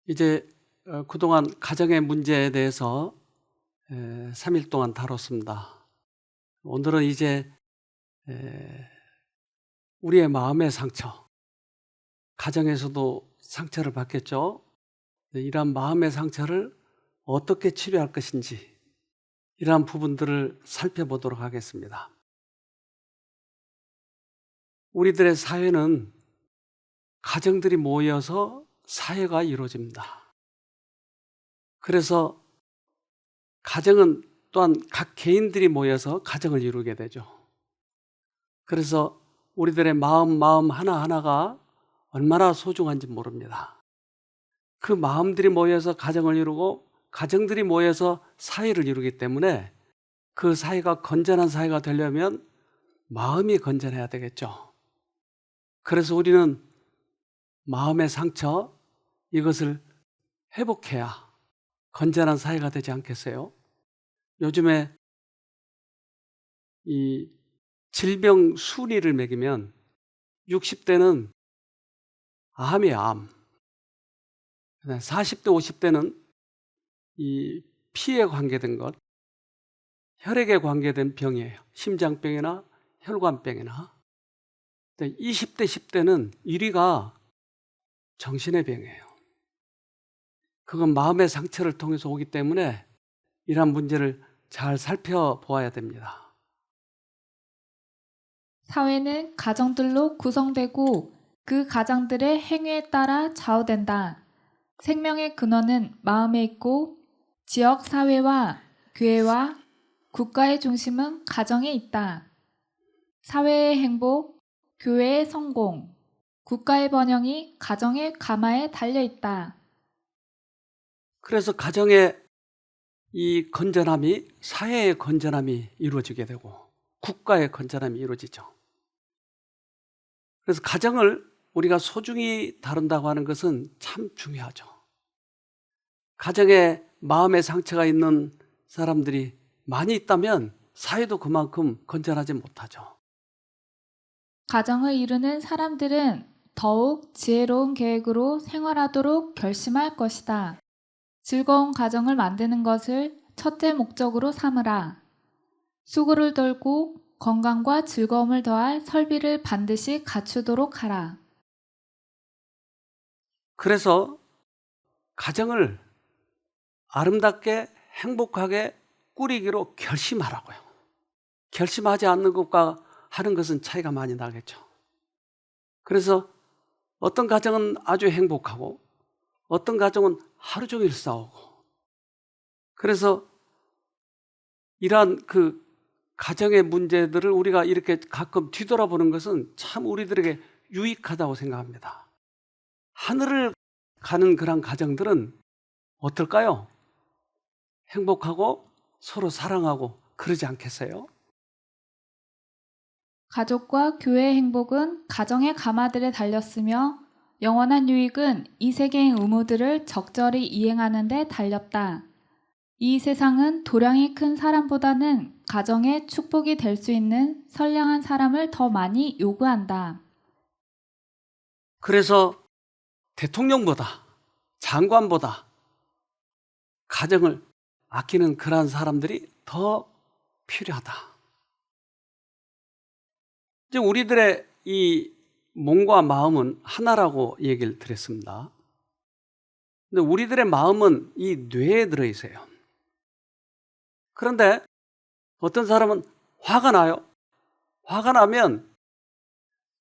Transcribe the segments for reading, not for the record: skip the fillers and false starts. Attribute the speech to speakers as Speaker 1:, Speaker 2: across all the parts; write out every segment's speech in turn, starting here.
Speaker 1: 이제 그동안 가정의 문제에 대해서 3일 동안 다뤘습니다. 오늘은 이제 우리의 마음의 상처, 가정에서도 상처를 받겠죠. 이러한 마음의 상처를 어떻게 치료할 것인지 이러한 부분들을 살펴보도록 하겠습니다. 우리들의 사회는 가정들이 모여서 사회가 이루어집니다. 그래서 가정은 또한 각 개인들이 모여서 가정을 이루게 되죠. 그래서 우리들의 마음 하나하나가 얼마나 소중한지 모릅니다. 그 마음들이 모여서 가정을 이루고 가정들이 모여서 사회를 이루기 때문에 그 사회가 건전한 사회가 되려면 마음이 건전해야 되겠죠. 그래서 우리는 마음의 상처, 이것을 회복해야 건전한 사회가 되지 않겠어요? 요즘에 이 질병 순위를 매기면 60대는 암이에요, 암. 40대, 50대는 이 피에 관계된 것, 혈액에 관계된 병이에요. 심장병이나 혈관병이나. 20대, 10대는 1위가 정신의 병이에요. 그건 마음의 상처를 통해서 오기 때문에 이러한 문제를 잘 살펴보아야 됩니다.
Speaker 2: 사회는 가정들로 구성되고 그 가장들의 행위에 따라 좌우된다. 생명의 근원은 마음에 있고 지역 사회와 교회와 국가의 중심은 가정에 있다. 사회의 행복, 교회의 성공, 국가의 번영이 가정의 가마에 달려 있다.
Speaker 1: 그래서 가정의 이 건전함이 사회의 건전함이 이루어지게 되고 국가의 건전함이 이루어지죠. 그래서 가정을 우리가 소중히 다룬다고 하는 것은 참 중요하죠. 가정에 마음의 상처가 있는 사람들이 많이 있다면 사회도 그만큼 건전하지 못하죠.
Speaker 2: 가정을 이루는 사람들은 더욱 지혜로운 계획으로 생활하도록 결심할 것이다. 즐거운 가정을 만드는 것을 첫째 목적으로 삼으라. 수고를 덜고 건강과 즐거움을 더할 설비를 반드시 갖추도록 하라.
Speaker 1: 그래서 가정을 아름답게 행복하게 꾸리기로 결심하라고요. 결심하지 않는 것과 하는 것은 차이가 많이 나겠죠. 그래서 어떤 가정은 아주 행복하고 어떤 가정은 하루 종일 싸우고, 그래서 이러한 그 가정의 문제들을 우리가 이렇게 가끔 뒤돌아보는 것은 참 우리들에게 유익하다고 생각합니다. 하늘을 가는 그런 가정들은 어떨까요? 행복하고 서로 사랑하고 그러지 않겠어요?
Speaker 2: 가족과 교회의 행복은 가정의 가마들에 달렸으며 영원한 유익은 이 세계의 의무들을 적절히 이행하는 데 달렸다. 이 세상은 도량이 큰 사람보다는 가정의 축복이 될 수 있는 선량한 사람을 더 많이 요구한다.
Speaker 1: 그래서 대통령보다 장관보다 가정을 아끼는 그러한 사람들이 더 필요하다. 이제 우리들의 이 몸과 마음은 하나라고 얘기를 드렸습니다. 근데 우리들의 마음은 이 뇌에 들어있어요. 그런데 어떤 사람은 화가 나요. 화가 나면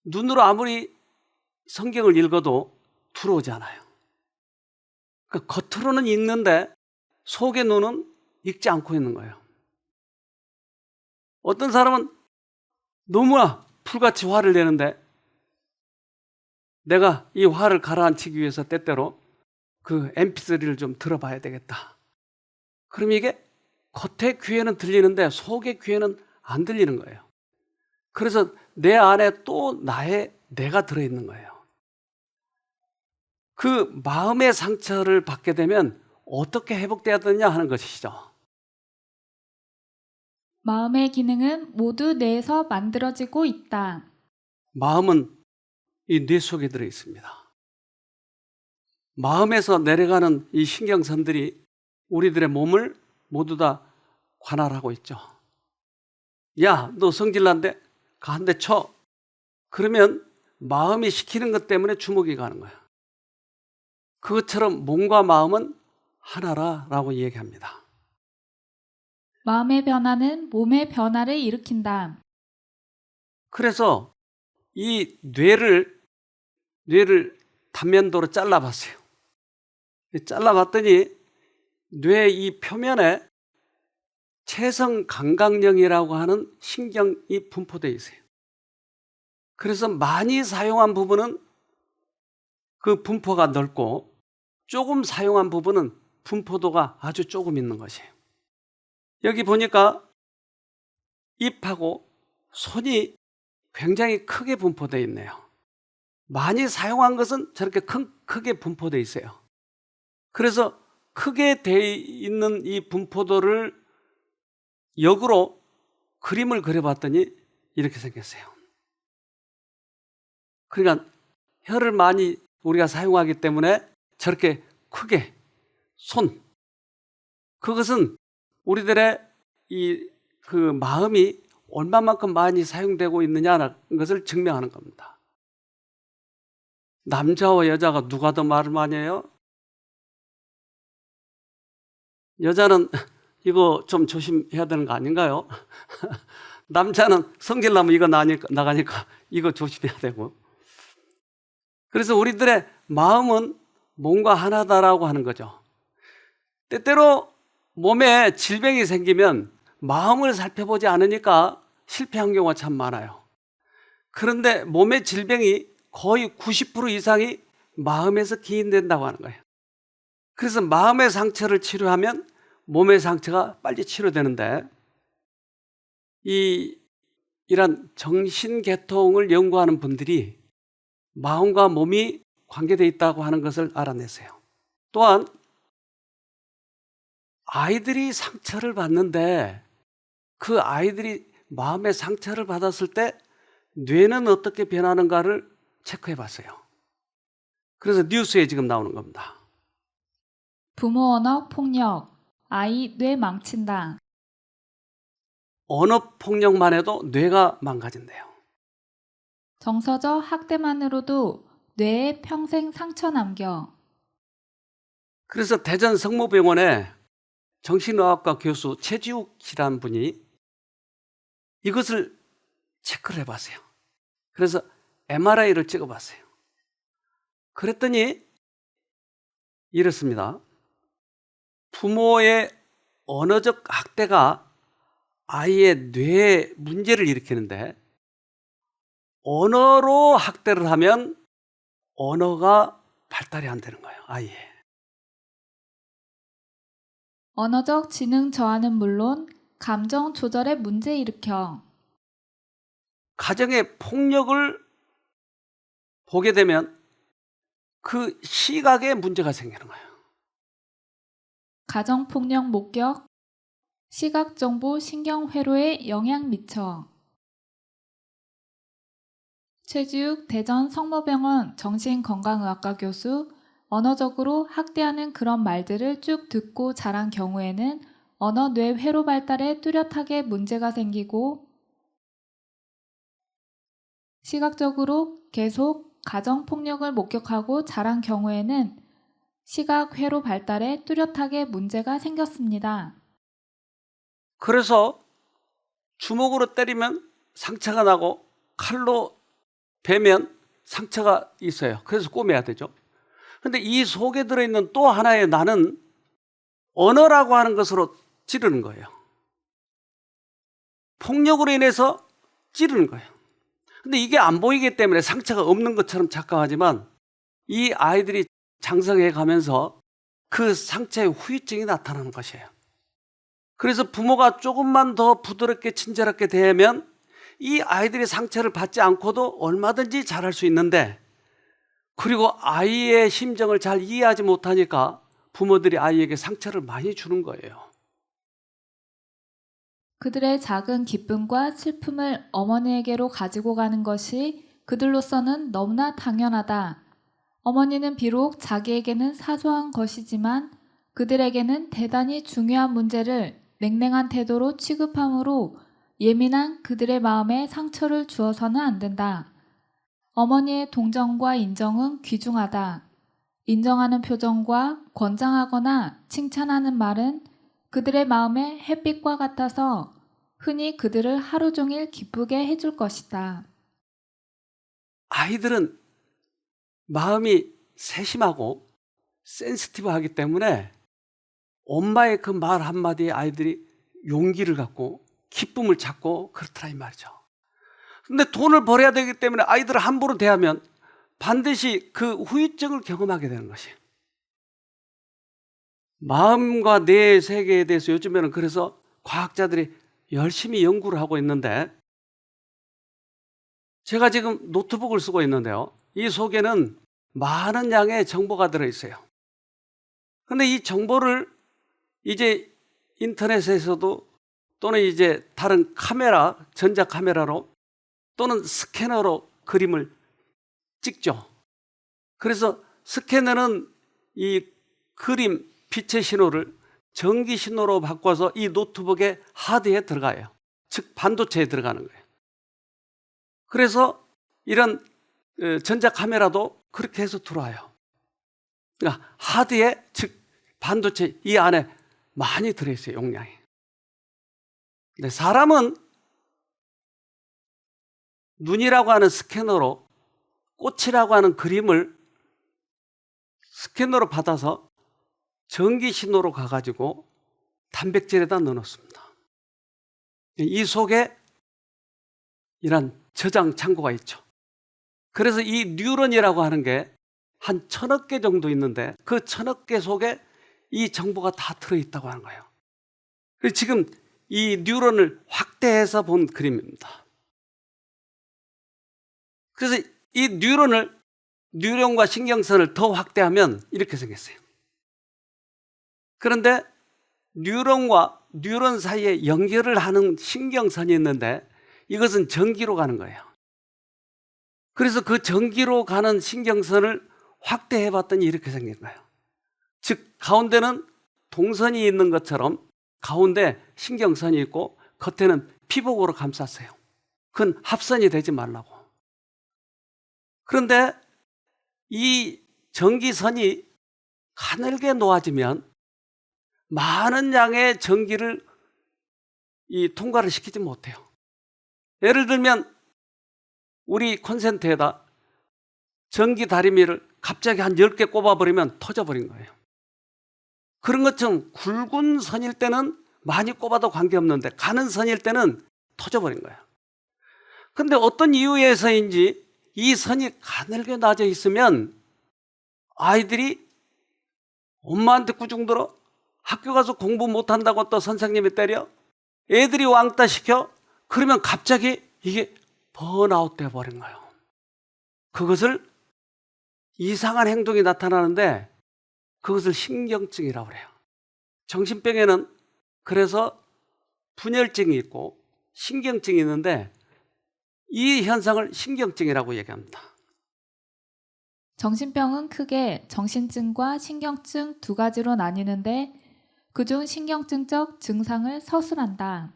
Speaker 1: 눈으로 아무리 성경을 읽어도 들어오지 않아요. 그러니까 겉으로는 읽는데 속의 눈은 읽지 않고 있는 거예요. 어떤 사람은 너무나 풀같이 화를 내는데 내가 이 화를 가라앉히기 위해서 때때로 그 mp3를 좀 들어봐야 되겠다. 그럼 이게 겉의 귀에는 들리는데 속의 귀에는 안 들리는 거예요. 그래서 내 안에 또 나의 내가 들어있는 거예요. 그 마음의 상처를 받게 되면 어떻게 회복돼야 되느냐 하는 것이죠.
Speaker 2: 마음의 기능은 모두 뇌에서 만들어지고 있다.
Speaker 1: 마음은 이 뇌 속에 들어 있습니다. 마음에서 내려가는 이 신경선들이 우리들의 몸을 모두 다 관할하고 있죠. 야, 너 성질난데? 가 한 대 쳐. 그러면 마음이 시키는 것 때문에 주먹이 가는 거야. 그것처럼 몸과 마음은 하나라라고 얘기합니다.
Speaker 2: 마음의 변화는 몸의 변화를 일으킨다.
Speaker 1: 그래서 이 뇌를 단면도로 잘라봤어요. 잘라봤더니 뇌 이 표면에 체성감각령이라고 하는 신경이 분포되어 있어요. 그래서 많이 사용한 부분은 그 분포가 넓고 조금 사용한 부분은 분포도가 아주 조금 있는 것이에요. 여기 보니까 입하고 손이 굉장히 크게 분포되어 있네요. 많이 사용한 것은 저렇게 크게 분포되어 있어요. 그래서 크게 되어 있는 이 분포도를 역으로 그림을 그려봤더니 이렇게 생겼어요. 그러니까 혀를 많이 우리가 사용하기 때문에 저렇게 크게 그것은 우리들의 그 마음이 얼마만큼 많이 사용되고 있느냐는 것을 증명하는 겁니다. 남자와 여자가 누가 더 말을 많이 해요? 여자는 이거 좀 조심해야 되는 거 아닌가요? 남자는 성질나면 이거 나가니까 이거 조심해야 되고. 그래서 우리들의 마음은 몸과 하나다라고 하는 거죠. 때때로 몸에 질병이 생기면 마음을 살펴보지 않으니까 실패한 경우가 참 많아요. 그런데 몸의 질병이 거의 90% 이상이 마음에서 기인된다고 하는 거예요. 그래서 마음의 상처를 치료하면 몸의 상처가 빨리 치료되는데 이런 정신계통을 연구하는 분들이 마음과 몸이 관계되어 있다고 하는 것을 알아냈어요. 또한 아이들이 상처를 받는데 그 아이들이 마음의 상처를 받았을 때 뇌는 어떻게 변하는가를 체크해 봤어요. 그래서 뉴스에 지금 나오는 겁니다.
Speaker 2: 부모 언어 폭력, 아이 뇌 망친다.
Speaker 1: 언어 폭력만 해도 뇌가 망가진대요.
Speaker 2: 정서적 학대만으로도 뇌에 평생 상처 남겨.
Speaker 1: 그래서 대전 성모병원에 정신의학과 교수 최지욱 씨라는 분이 이것을 체크를 해봤어요. 그래서 MRI를 찍어봤어요. 그랬더니 이렇습니다. 부모의 언어적 학대가 아이의 뇌에 문제를 일으키는데 언어로 학대를 하면 언어가 발달이 안 되는 거예요, 아이의.
Speaker 2: 언어적 지능 저하는 물론 감정 조절에 문제 일으켜.
Speaker 1: 가정의 폭력을 보게 되면 그 시각에 문제가 생기는 거예요.
Speaker 2: 가정폭력 목격, 시각정보 신경회로에 영향 미쳐. 최지욱 대전 성모병원 정신건강의학과 교수, 언어적으로 학대하는 그런 말들을 쭉 듣고 자란 경우에는 언어 뇌 회로 발달에 뚜렷하게 문제가 생기고 시각적으로 계속 가정폭력을 목격하고 자란 경우에는 시각 회로 발달에 뚜렷하게 문제가 생겼습니다.
Speaker 1: 그래서 주먹으로 때리면 상처가 나고 칼로 베면 상처가 있어요. 그래서 꼬매야 되죠. 그런데 이 속에 들어있는 또 하나의 나는 언어라고 하는 것으로 찌르는 거예요. 폭력으로 인해서 찌르는 거예요. 근데 이게 안 보이기 때문에 상처가 없는 것처럼 착각하지만 이 아이들이 장성해 가면서 그 상처의 후유증이 나타나는 것이에요. 그래서 부모가 조금만 더 부드럽게 친절하게 대하면 이 아이들이 상처를 받지 않고도 얼마든지 잘할 수 있는데, 그리고 아이의 심정을 잘 이해하지 못하니까 부모들이 아이에게 상처를 많이 주는 거예요.
Speaker 2: 그들의 작은 기쁨과 슬픔을 어머니에게로 가지고 가는 것이 그들로서는 너무나 당연하다. 어머니는 비록 자기에게는 사소한 것이지만 그들에게는 대단히 중요한 문제를 냉랭한 태도로 취급함으로 예민한 그들의 마음에 상처를 주어서는 안 된다. 어머니의 동정과 인정은 귀중하다. 인정하는 표정과 권장하거나 칭찬하는 말은 그들의 마음에 햇빛과 같아서 흔히 그들을 하루 종일 기쁘게 해줄 것이다.
Speaker 1: 아이들은 마음이 세심하고 센시티브하기 때문에 엄마의 그 말 한마디에 아이들이 용기를 갖고 기쁨을 찾고 그렇더라 이 말이죠. 근데 돈을 벌어야 되기 때문에 아이들을 함부로 대하면 반드시 그 후유증을 경험하게 되는 것이에요. 마음과 뇌의 세계에 대해서 요즘에는 그래서 과학자들이 열심히 연구를 하고 있는데, 제가 지금 노트북을 쓰고 있는데요, 이 속에는 많은 양의 정보가 들어있어요. 근데 이 정보를 이제 인터넷에서도 또는 이제 다른 카메라, 전자 카메라로 또는 스캐너로 그림을 찍죠. 그래서 스캐너는 이 그림, 빛의 신호를 전기 신호로 바꿔서 이 노트북의 하드에 들어가요. 즉 반도체에 들어가는 거예요. 그래서 이런 전자 카메라도 그렇게 해서 들어와요. 그러니까 하드에, 즉 반도체 이 안에 많이 들어있어요, 용량이. 근데 사람은 눈이라고 하는 스캐너로 꽃이라고 하는 그림을 스캐너로 받아서 전기 신호로 가가지고 단백질에다 넣어놓습니다. 이 속에 이런 저장 창고가 있죠. 그래서 이 뉴런이라고 하는 게 한 1000억 개 정도 있는데 그 1000억 개 속에 이 정보가 다 들어있다고 하는 거예요. 그래서 지금 이 뉴런을 확대해서 본 그림입니다. 그래서 이 뉴런과 신경선을 더 확대하면 이렇게 생겼어요. 그런데 뉴런과 뉴런 사이에 연결을 하는 신경선이 있는데 이것은 전기로 가는 거예요. 그래서 그 전기로 가는 신경선을 확대해 봤더니 이렇게 생긴 거예요. 즉 가운데는 동선이 있는 것처럼 가운데 신경선이 있고 겉에는 피복으로 감쌌어요. 그건 합선이 되지 말라고. 그런데 이 전기선이 가늘게 놓아지면 많은 양의 전기를 통과를 시키지 못해요. 예를 들면 우리 콘센트에다 전기 다리미를 갑자기 한 10개 꼽아버리면 터져버린 거예요. 그런 것처럼 굵은 선일 때는 많이 꼽아도 관계없는데 가는 선일 때는 터져버린 거예요. 근데 어떤 이유에서인지 이 선이 가늘게 놔져 있으면 아이들이 엄마한테 꾸중들어, 학교 가서 공부 못한다고 또 선생님이 때려, 애들이 왕따 시켜, 그러면 갑자기 이게 번아웃 돼버린 거예요. 그것을 이상한 행동이 나타나는데 그것을 신경증이라고 그래요. 정신병에는 그래서 분열증이 있고 신경증이 있는데 이 현상을 신경증이라고 얘기합니다.
Speaker 2: 정신병은 크게 정신증과 신경증 두 가지로 나뉘는데 그중 신경증적 증상을 서술한다.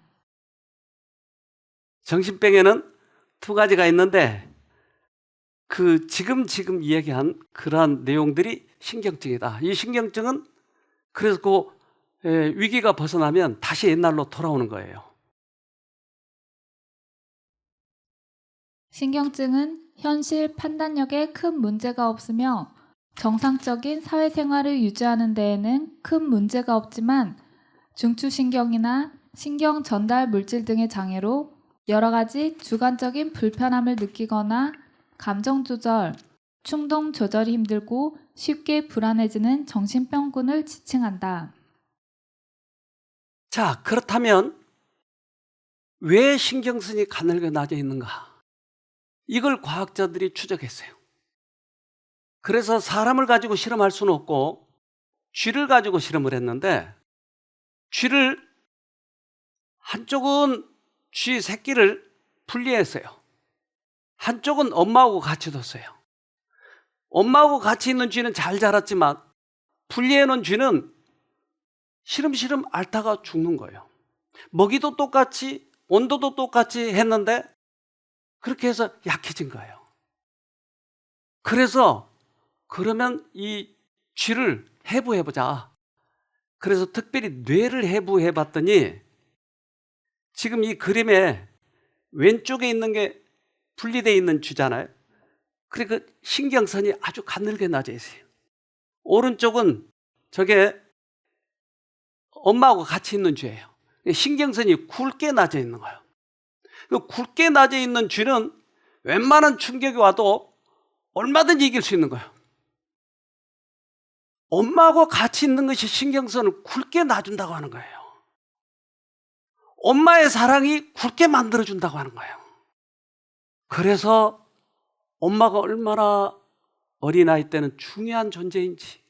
Speaker 1: 정신병에는 두 가지가 있는데 그 지금 이야기한 그러한 내용들이 신경증이다. 이 신경증은 그래서 그 위기가 벗어나면 다시 옛날로 돌아오는 거예요.
Speaker 2: 신경증은 현실 판단력에 큰 문제가 없으며 정상적인 사회생활을 유지하는 데에는 큰 문제가 없지만 중추신경이나 신경 전달 물질 등의 장애로 여러 가지 주관적인 불편함을 느끼거나 감정 조절, 충동 조절이 힘들고 쉽게 불안해지는 정신병군을 지칭한다.
Speaker 1: 자, 그렇다면 왜 신경선이 가늘게 놔져 있는가? 이걸 과학자들이 추적했어요. 그래서 사람을 가지고 실험할 수는 없고 쥐를 가지고 실험을 했는데, 쥐를 한쪽은 쥐 새끼를 분리했어요. 한쪽은 엄마하고 같이 뒀어요. 엄마하고 같이 있는 쥐는 잘 자랐지만 분리해 놓은 쥐는 시름시름 앓다가 죽는 거예요. 먹이도 똑같이 온도도 똑같이 했는데 그렇게 해서 약해진 거예요. 그래서 그러면 이 쥐를 해부해보자. 그래서 특별히 뇌를 해부해봤더니 지금 이 그림에 왼쪽에 있는 게 분리되어 있는 쥐잖아요. 그러니까 신경선이 아주 가늘게 나져 있어요. 오른쪽은 저게 엄마하고 같이 있는 쥐예요. 신경선이 굵게 나져 있는 거예요. 그 굵게 나져 있는 쥐는 웬만한 충격이 와도 얼마든지 이길 수 있는 거예요. 엄마하고 같이 있는 것이 신경선을 굵게 놔준다고 하는 거예요. 엄마의 사랑이 굵게 만들어준다고 하는 거예요. 그래서 엄마가 얼마나 어린아이 때는 중요한 존재인지,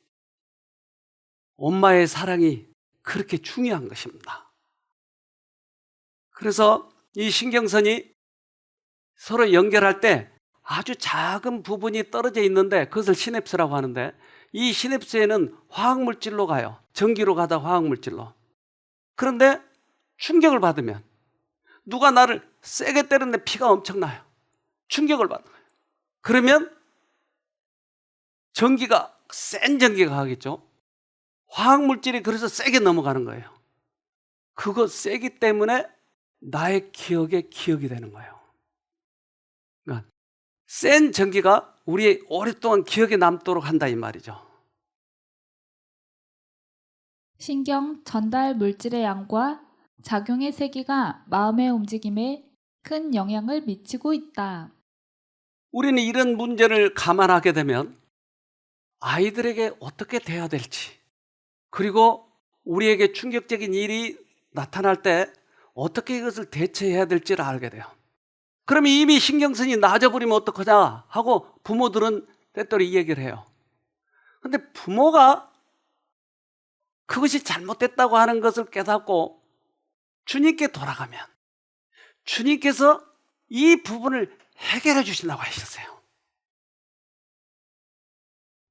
Speaker 1: 엄마의 사랑이 그렇게 중요한 것입니다. 그래서 이 신경선이 서로 연결할 때 아주 작은 부분이 떨어져 있는데 그것을 시냅스라고 하는데, 이 시냅스에는 화학물질로 가요. 전기로 가다 화학물질로. 그런데 충격을 받으면, 누가 나를 세게 때렸는데 피가 엄청나요. 충격을 받는 거예요. 그러면 전기가, 센 전기가 가겠죠. 화학물질이 그래서 세게 넘어가는 거예요. 그거 세기 때문에 나의 기억에 기억이 되는 거예요. 그러니까 센 전기가 우리의 오랫동안 기억에 남도록 한다 이 말이죠.
Speaker 2: 신경 전달 물질의 양과 작용의 세기가 마음의 움직임에 큰 영향을 미치고 있다.
Speaker 1: 우리는 이런 문제를 감안하게 되면 아이들에게 어떻게 대해야 될지, 그리고 우리에게 충격적인 일이 나타날 때 어떻게 이것을 대처해야 될지를 알게 돼요. 그러면 이미 신경선이 낮아버리면 어떡하냐 하고 부모들은 때때로 이 얘기를 해요. 근데 부모가 그것이 잘못됐다고 하는 것을 깨닫고 주님께 돌아가면 주님께서 이 부분을 해결해 주신다고 하셨어요.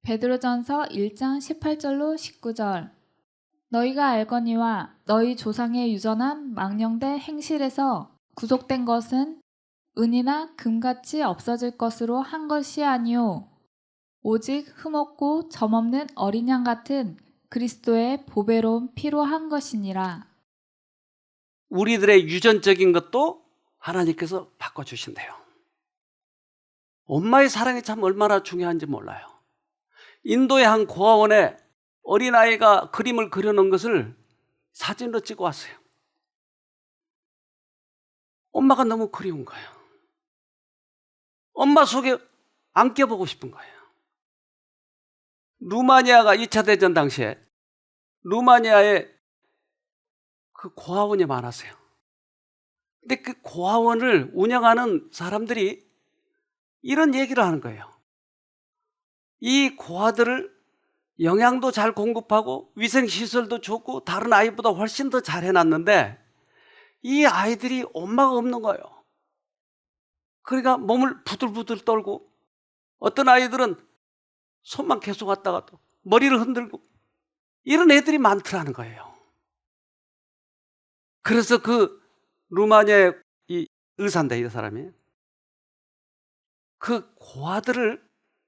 Speaker 2: 베드로전서 1장 18절로 19절. 너희가 알거니와 너희 조상의 유전한 망령된 행실에서 구속된 것은 은이나 금같이 없어질 것으로 한 것이 아니요 오직 흠없고 점없는 어린 양 같은 그리스도의 보배로운 피로 한 것이니라.
Speaker 1: 우리들의 유전적인 것도 하나님께서 바꿔주신대요. 엄마의 사랑이 참 얼마나 중요한지 몰라요. 인도의 한 고아원에 어린아이가 그림을 그려놓은 것을 사진으로 찍어 왔어요. 엄마가 너무 그리운 거예요. 엄마 속에 안겨보고 싶은 거예요. 루마니아가 2차 대전 당시에 루마니아에 그 고아원이 많았어요. 근데 그 고아원을 운영하는 사람들이 이런 얘기를 하는 거예요. 이 고아들을 영양도 잘 공급하고 위생시설도 좋고 다른 아이보다 훨씬 더 잘 해놨는데 이 아이들이 엄마가 없는 거예요. 그러니까 몸을 부들부들 떨고, 어떤 아이들은 손만 계속 왔다가 또 머리를 흔들고, 이런 애들이 많더라는 거예요. 그래서 그 루마니아의 이 의사인데, 이 사람이 그 고아들을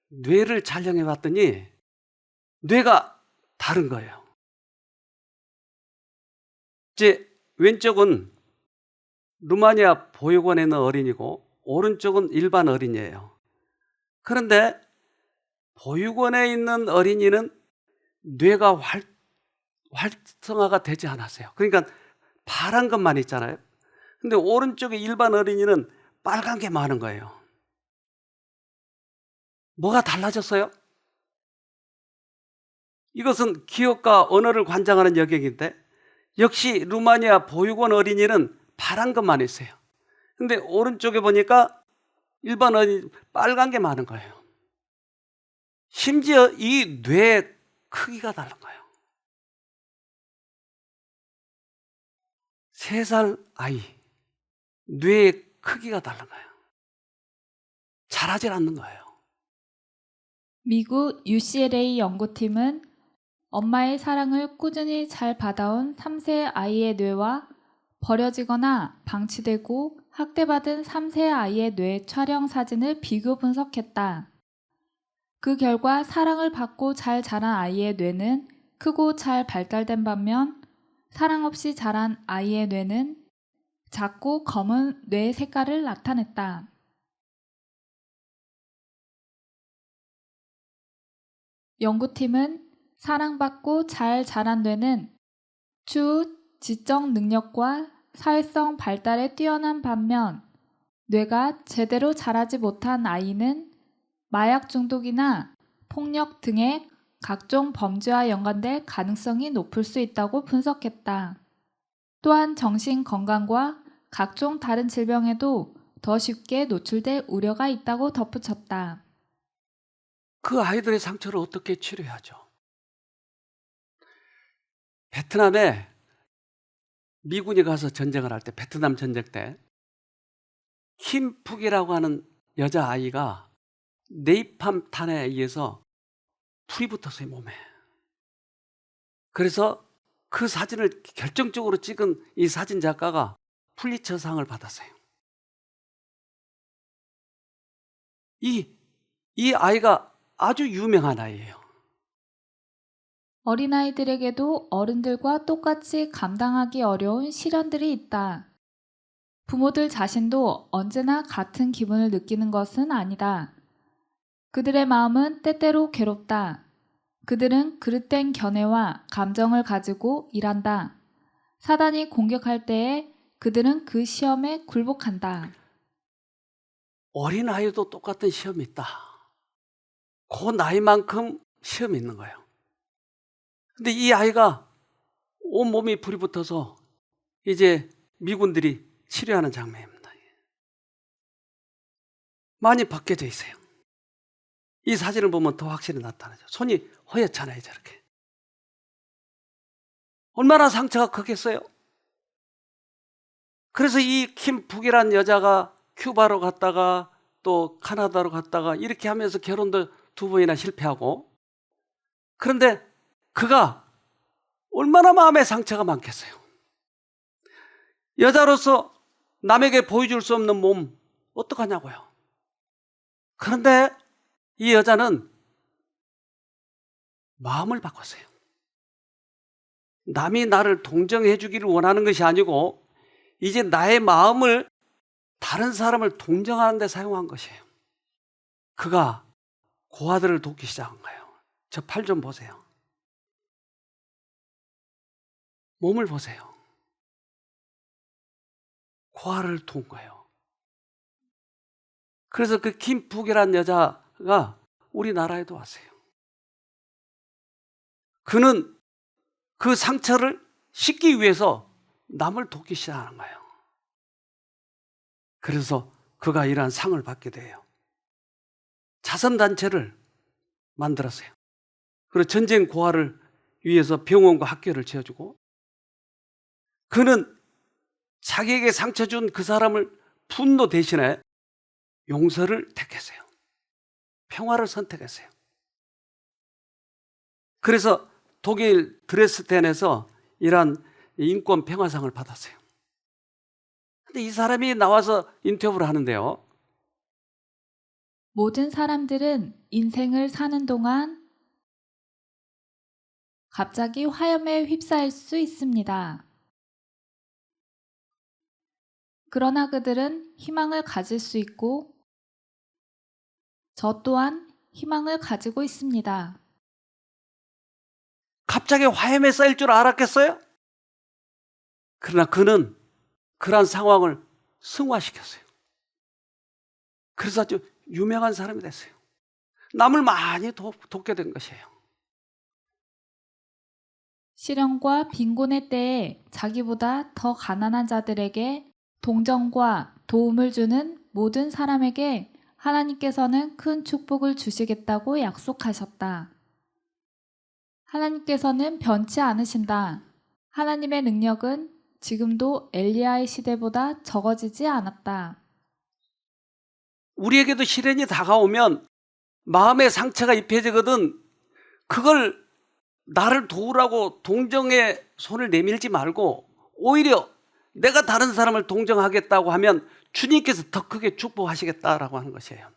Speaker 1: 뇌를 촬영해 봤더니 뇌가 다른 거예요. 이제 왼쪽은 루마니아 보육원에 있는 어린이고 오른쪽은 일반 어린이에요. 그런데 보육원에 있는 어린이는 뇌가 활성화가 되지 않았어요. 그러니까 파란 것만 있잖아요. 근데 오른쪽에 일반 어린이는 빨간 게 많은 거예요. 뭐가 달라졌어요? 이것은 기억과 언어를 관장하는 영역인데, 역시 루마니아 보육원 어린이는 파란 것만 있어요. 근데 오른쪽에 보니까 일반 어린이 빨간 게 많은 거예요. 심지어 이 뇌의 크기가 다른 거예요. 3살 아이 뇌의 크기가 다른 거예요. 자라질 않는 거예요.
Speaker 2: 미국 UCLA 연구팀은 엄마의 사랑을 꾸준히 잘 받아온 3세 아이의 뇌와 버려지거나 방치되고 학대받은 3세 아이의 뇌 촬영 사진을 비교 분석했다. 그 결과 사랑을 받고 잘 자란 아이의 뇌는 크고 잘 발달된 반면 사랑 없이 자란 아이의 뇌는 작고 검은 뇌 색깔을 나타냈다. 연구팀은 사랑받고 잘 자란 뇌는 추후 지적 능력과 사회성 발달에 뛰어난 반면 뇌가 제대로 자라지 못한 아이는 마약 중독이나 폭력 등의 각종 범죄와 연관될 가능성이 높을 수 있다고 분석했다. 또한 정신 건강과 각종 다른 질병에도 더 쉽게 노출될 우려가 있다고 덧붙였다.
Speaker 1: 그 아이들의 상처를 어떻게 치료하죠? 베트남에 미군이 가서 전쟁을 할 때, 베트남 전쟁 때 킴푹이라고 하는 여자아이가 네이팜탄에 의해서 불이 붙었어요, 몸에. 그래서 그 사진을 결정적으로 찍은 이 사진 작가가 풀리처상을 받았어요. 이 아이가 아주 유명한 아이예요.
Speaker 2: 어린아이들에게도 어른들과 똑같이 감당하기 어려운 시련들이 있다. 부모들 자신도 언제나 같은 기분을 느끼는 것은 아니다. 그들의 마음은 때때로 괴롭다. 그들은 그릇된 견해와 감정을 가지고 일한다. 사단이 공격할 때에 그들은 그 시험에 굴복한다.
Speaker 1: 어린아이도 똑같은 시험이 있다. 그 나이만큼 시험이 있는 거예요. 근데 이 아이가 온몸이 불이 붙어서 이제 미군들이 치료하는 장면입니다. 많이 벗겨져 있어요. 이 사진을 보면 더 확실히 나타나죠. 손이 허옇잖아요, 저렇게. 얼마나 상처가 크겠어요? 그래서 이 킴북이란 여자가 큐바로 갔다가 또 카나다로 갔다가 이렇게 하면서 결혼도 2번이나 실패하고, 그런데 그가 얼마나 마음에 상처가 많겠어요. 여자로서 남에게 보여줄 수 없는 몸 어떡하냐고요. 그런데 이 여자는 마음을 바꿨어요. 남이 나를 동정해 주기를 원하는 것이 아니고 이제 나의 마음을 다른 사람을 동정하는 데 사용한 것이에요. 그가 고아들을 돕기 시작한 거예요. 저 팔 좀 보세요. 몸을 보세요. 고아를 도운 거예요. 그래서 그 김북이라는 여자가 우리나라에도 왔어요. 그는 그 상처를 씻기 위해서 남을 돕기 시작하는 거예요. 그래서 그가 이러한 상을 받게 돼요. 자선단체를 만들었어요. 그리고 전쟁 고아를 위해서 병원과 학교를 지어주고, 그는 자기에게 상처 준 그 사람을 분노 대신에 용서를 택했어요. 평화를 선택했어요. 그래서 독일 드레스덴에서 이러한 인권 평화상을 받았어요. 근데 이 사람이 나와서 인터뷰를 하는데요.
Speaker 2: 모든 사람들은 인생을 사는 동안 갑자기 화염에 휩싸일 수 있습니다. 그러나 그들은 희망을 가질 수 있고 저 또한 희망을 가지고 있습니다.
Speaker 1: 갑자기 화염에 쌓일 줄 알았겠어요? 그러나 그는 그러한 상황을 승화시켰어요. 그래서 아주 유명한 사람이 됐어요. 남을 많이 돕게 된 것이에요.
Speaker 2: 시련과 빈곤의 때에 자기보다 더 가난한 자들에게 동정과 도움을 주는 모든 사람에게 하나님께서는 큰 축복을 주시겠다고 약속하셨다. 하나님께서는 변치 않으신다. 하나님의 능력은 지금도 엘리야의 시대보다 적어지지 않았다.
Speaker 1: 우리에게도 시련이 다가오면 마음의 상처가 입혀지거든 그걸 나를 도우라고 동정의 손을 내밀지 말고 오히려 내가 다른 사람을 동정하겠다고 하면 주님께서 더 크게 축복하시겠다라고 하는 것이에요.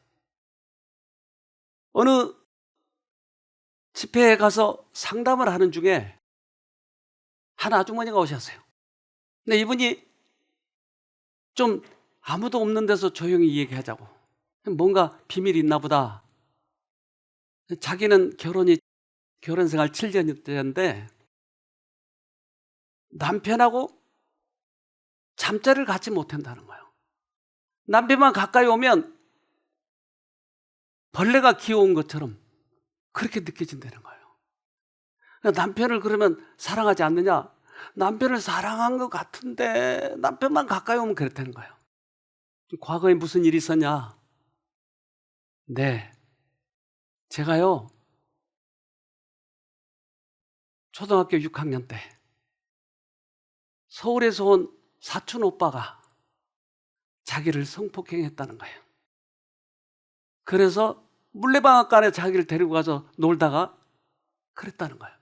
Speaker 1: 어느 집회에 가서 상담을 하는 중에 한 아주머니가 오셨어요. 근데 이분이 좀 아무도 없는 데서 조용히 얘기하자고. 뭔가 비밀이 있나 보다. 자기는 결혼 생활 7년째인데 남편하고 잠자리를 같이 못한다는 거예요. 남편만 가까이 오면 벌레가 기어온 것처럼 그렇게 느껴진다는 거예요. 남편을 그러면 사랑하지 않느냐? 남편을 사랑한 것 같은데 남편만 가까이 오면 그랬다는 거예요. 과거에 무슨 일이 있었냐? 네, 제가요 초등학교 6학년 때 서울에서 온 사촌 오빠가 자기를 성폭행했다는 거예요. 그래서 물레방앗간에 자기를 데리고 가서 놀다가 그랬다는 거예요.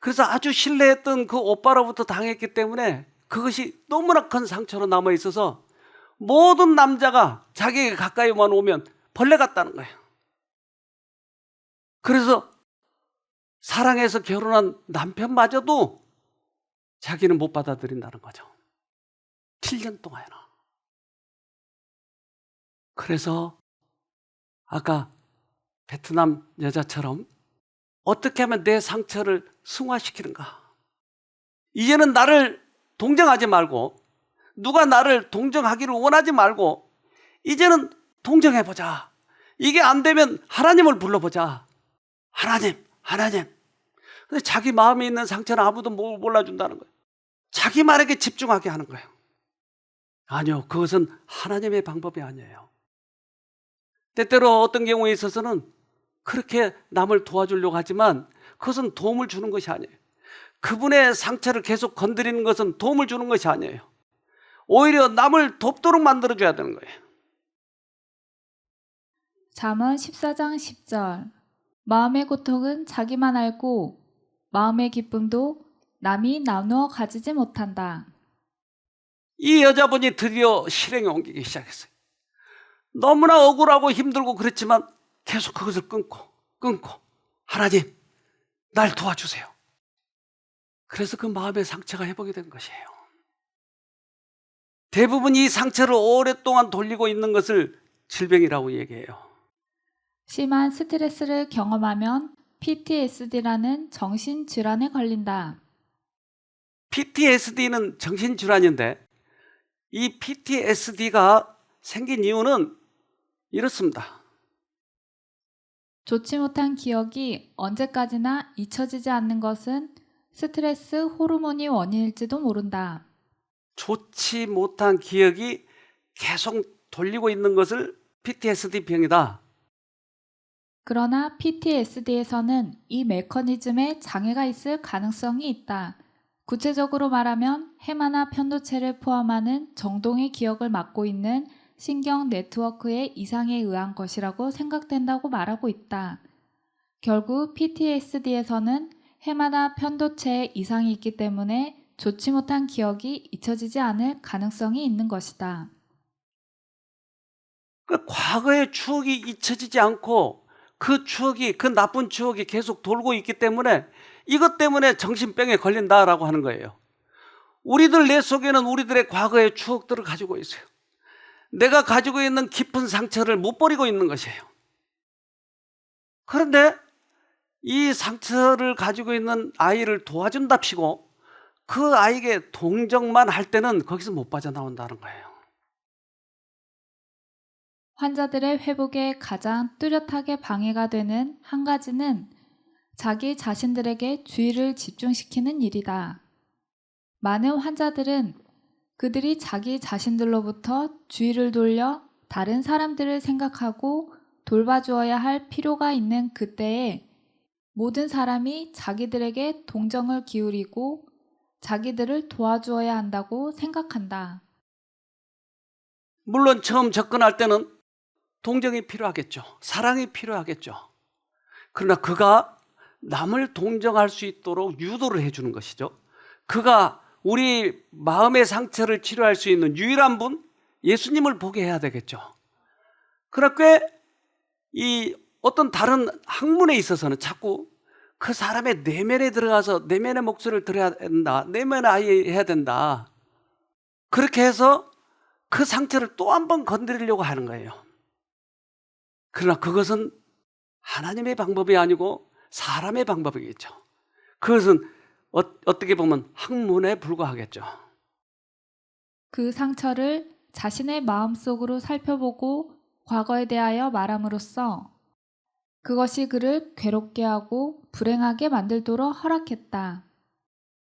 Speaker 1: 그래서 아주 신뢰했던 그 오빠로부터 당했기 때문에 그것이 너무나 큰 상처로 남아 있어서 모든 남자가 자기에게 가까이만 오면 벌레 같다는 거예요. 그래서 사랑해서 결혼한 남편마저도 자기는 못 받아들인다는 거죠. 7년 동안이나. 그래서 아까 베트남 여자처럼 어떻게 하면 내 상처를 승화시키는가? 이제는 나를 동정하지 말고 누가 나를 동정하기를 원하지 말고 이제는 동정해보자. 이게 안 되면 하나님을 불러보자. 하나님. 근데 자기 마음에 있는 상처는 아무도 몰라준다는 거예요. 자기 말에게 집중하게 하는 거예요. 아니요, 그것은 하나님의 방법이 아니에요. 때때로 어떤 경우에 있어서는 그렇게 남을 도와주려고 하지만 그것은 도움을 주는 것이 아니에요. 그분의 상처를 계속 건드리는 것은 도움을 주는 것이 아니에요. 오히려 남을 돕도록 만들어줘야 되는 거예요.
Speaker 2: 잠언 14장 10절. 마음의 고통은 자기만 알고 마음의 기쁨도 남이 나누어 가지지 못한다.
Speaker 1: 이 여자분이 드디어 실행에 옮기기 시작했어요. 너무나 억울하고 힘들고 그랬지만 계속 그것을 끊고 하나님 날 도와주세요. 그래서 그 마음의 상처가 회복이 된 것이에요. 대부분 이 상처를 오랫동안 돌리고 있는 것을 질병이라고 얘기해요.
Speaker 2: 심한 스트레스를 경험하면 PTSD라는 정신질환에 걸린다.
Speaker 1: PTSD는 정신질환인데 이 PTSD가 생긴 이유는 이렇습니다.
Speaker 2: 좋지 못한 기억이 언제까지나 잊혀지지 않는 것은 스트레스 호르몬이 원인일지도 모른다.
Speaker 1: 좋지 못한 기억이 계속 돌리고 있는 것을 PTSD 병이다.
Speaker 2: 그러나 PTSD에서는 이 메커니즘에 장애가 있을 가능성이 있다. 구체적으로 말하면 해마나 편도체를 포함하는 정동의 기억을 맡고 있는 신경 네트워크의 이상에 의한 것이라고 생각된다고 말하고 있다. 결국 PTSD에서는 해마나 편도체에 이상이 있기 때문에 좋지 못한 기억이 잊혀지지 않을 가능성이 있는 것이다.
Speaker 1: 그 과거의 추억이 잊혀지지 않고 그 나쁜 추억이 계속 돌고 있기 때문에 이것 때문에 정신병에 걸린다라고 하는 거예요. 우리들 내 속에는 우리들의 과거의 추억들을 가지고 있어요. 내가 가지고 있는 깊은 상처를 못 버리고 있는 것이에요. 그런데 이 상처를 가지고 있는 아이를 도와준답시고 그 아이에게 동정만 할 때는 거기서 못 빠져나온다는 거예요.
Speaker 2: 환자들의 회복에 가장 뚜렷하게 방해가 되는 한 가지는 자기 자신들에게 주의를 집중시키는 일이다. 많은 환자들은 그들이 자기 자신들로부터 주의를 돌려 다른 사람들을 생각하고 돌봐주어야 할 필요가 있는 그때에 모든 사람이 자기들에게 동정을 기울이고 자기들을 도와주어야 한다고 생각한다.
Speaker 1: 물론 처음 접근할 때는 동정이 필요하겠죠. 사랑이 필요하겠죠. 그러나 그가 남을 동정할 수 있도록 유도를 해주는 것이죠. 그가 우리 마음의 상처를 치료할 수 있는 유일한 분, 예수님을 보게 해야 되겠죠. 그러나 꽤 이 어떤 다른 학문에 있어서는 자꾸 그 사람의 내면에 들어가서 내면의 목소리를 들어야 된다, 내면에 아예 해야 된다, 그렇게 해서 그 상처를 또 한 번 건드리려고 하는 거예요. 그러나 그것은 하나님의 방법이 아니고 사람의 방법이겠죠. 그것은 어떻게 보면 학문에 불과하겠죠.
Speaker 2: 그 상처를 자신의 마음속으로 살펴보고 과거에 대하여 말함으로써 그것이 그를 괴롭게 하고 불행하게 만들도록 허락했다.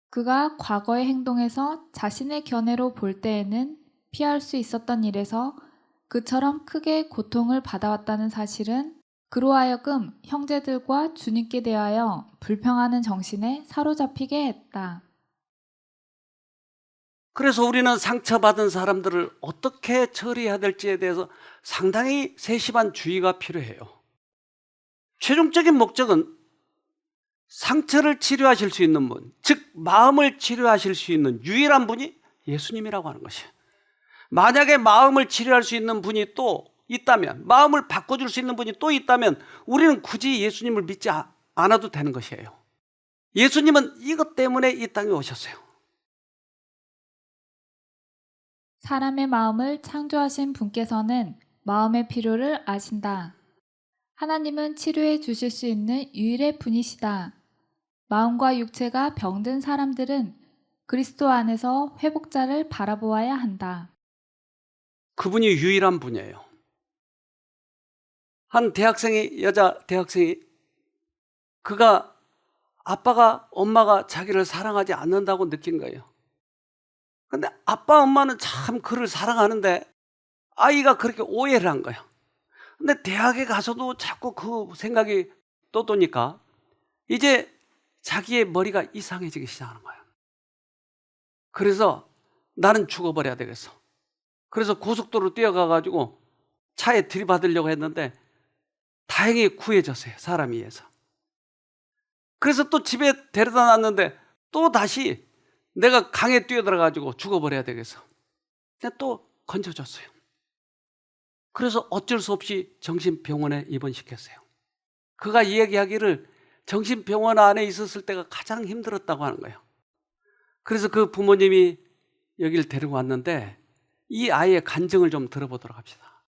Speaker 2: 그가 과거의 행동에서 자신의 견해로 볼 때에는 피할 수 있었던 일에서 그처럼 크게 고통을 받아왔다는 사실은 그로 하여금 형제들과 주님께 대하여 불평하는 정신에 사로잡히게 했다.
Speaker 1: 그래서 우리는 상처받은 사람들을 어떻게 처리해야 될지에 대해서 상당히 세심한 주의가 필요해요. 최종적인 목적은 상처를 치료하실 수 있는 분, 즉 마음을 치료하실 수 있는 유일한 분이 예수님이라고 하는 것이에요. 만약에 마음을 치료할 수 있는 분이 또 있다면, 마음을 바꿔줄 수 있는 분이 또 있다면 우리는 굳이 예수님을 믿지 않아도 되는 것이에요. 예수님은 이것 때문에 이 땅에 오셨어요.
Speaker 2: 사람의 마음을 창조하신 분께서는 마음의 필요를 아신다. 하나님은 치료해 주실 수 있는 유일의 분이시다. 마음과 육체가 병든 사람들은 그리스도 안에서 회복자를 바라보아야 한다.
Speaker 1: 그분이 유일한 분이에요. 한 여자 대학생이 그가 아빠가 엄마가 자기를 사랑하지 않는다고 느낀 거예요. 근데 아빠 엄마는 참 그를 사랑하는데 아이가 그렇게 오해를 한 거예요. 근데 대학에 가서도 자꾸 그 생각이 떠도니까 이제 자기의 머리가 이상해지기 시작하는 거예요. 그래서 나는 죽어버려야 되겠어. 그래서 고속도로 뛰어가가지고 차에 들이받으려고 했는데 다행히 구해졌어요. 사람이 해서. 그래서 또 집에 데려다 놨는데 또 다시 내가 강에 뛰어들어가지고 죽어버려야 되겠어. 근데 또 건져줬어요. 그래서 어쩔 수 없이 정신병원에 입원시켰어요. 그가 이야기하기를 정신병원 안에 있었을 때가 가장 힘들었다고 하는 거예요. 그래서 그 부모님이 여기를 데리고 왔는데 이 아이의 간증을 좀 들어보도록 합시다.